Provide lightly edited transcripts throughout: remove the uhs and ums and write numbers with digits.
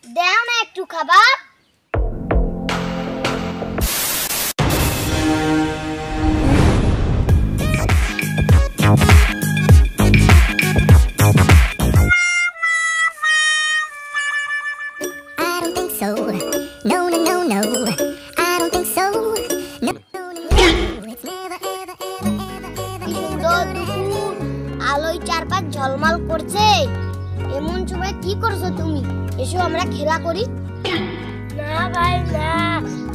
দাও না একটু খাবার। আলোয় চারপাশ ঝলমল করছে, এমন সময় কি করছো তুমি? এসো আমরা খেলা করি। না ভাই না,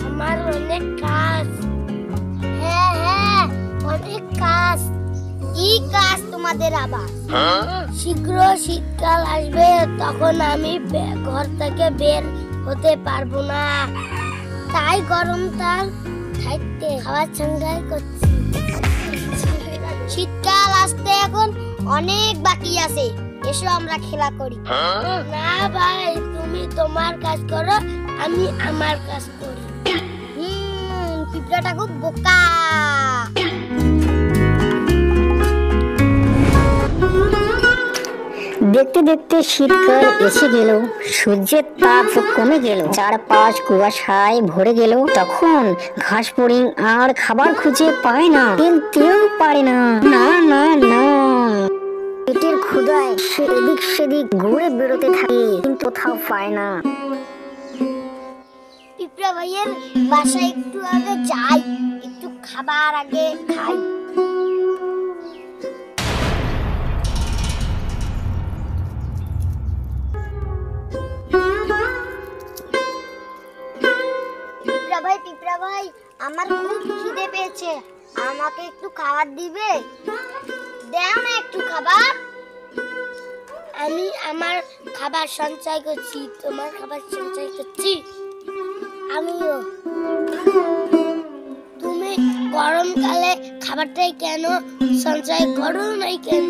আমার অনেক কাজ। হ্যাঁ হ্যাঁ অনেক কাজ। কি কাজ তোমাদের আবার? শীঘ্র শীতকাল আসবে, তখন আমি ঘর থেকে বের হতে পারবো না, তাই গরমকাল থাকতে খাবার সংগ্রহ করছি। শীতকাল আসতে এখন অনেক বাকি আছে, এসো আমরা খেলা করি। না ভাই, তুমি তোমার কাজ করো, আমি আমার কাজ করি। পিঁপড়াটা খুব বোকা। দেখতে দেখতে শীতকাল এসে গেল, সূর্যের তাপ কমে গেল, চারপাশ কুয়াশায় ভরে গেল। তখন ঘাস ফড়িং আর খাবার খুঁজে পায় না, ফেলতেও পারে না। না না না, পেটের ক্ষুধায় সে এদিক সেদিক ঘুরে বেরোতে থাকে, কিন্তু কোথাও পায় না। পিঁপড়া ভাইয়ের বাসায় একটু আগে যাই, একটু খাবার আগে খাই। পিঁপড়া ভাই আমার খুব খিদে পেয়েছে, আমাকে একটু খাবার দিবে? দাও না একটু খাবার। আমি আমার খাবার সঞ্চয় করছি, তোমার খাবার সঞ্চয় করছি আমিও। তুমি গরমকালে খাবারটাই কেন সঞ্চয় করো নাই কেন?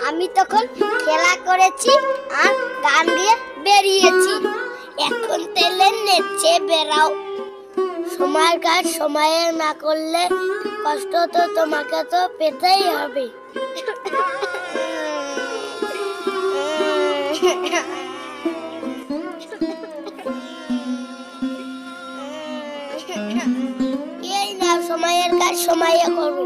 আমি তখন খেলা করেছি আর গান দিয়ে বেরিয়েছি, এখন তেলে নেচে বেরাও। সময়ের কাজ সময়ে না করলে কষ্ট তো তোমাকে তো পেতেই হবে। এই না, সময়ের কাজ সময়ে করো।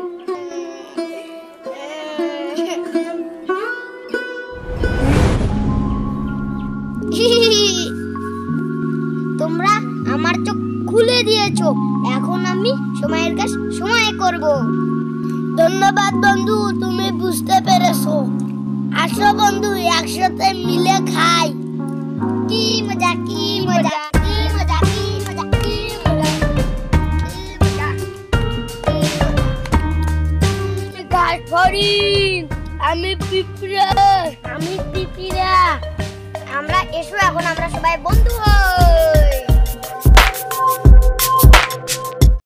তোমরা আমার চোখ খুলে দিয়েছো, এখন আমি সময়ের কাজ সময়ে করব। ধন্যবাদ বন্ধু, তুমি বুঝতে পেরেছো। আসো বন্ধু, একসাথে মিলে খাই। কি মজা কি মজা কি মজা কি মজা কি মজা। ঘাস ফড়িং, আমি পিঁপড়া। আমি পিঁপড়া। এসো এখন আমরা সবাই বন্ধু হই।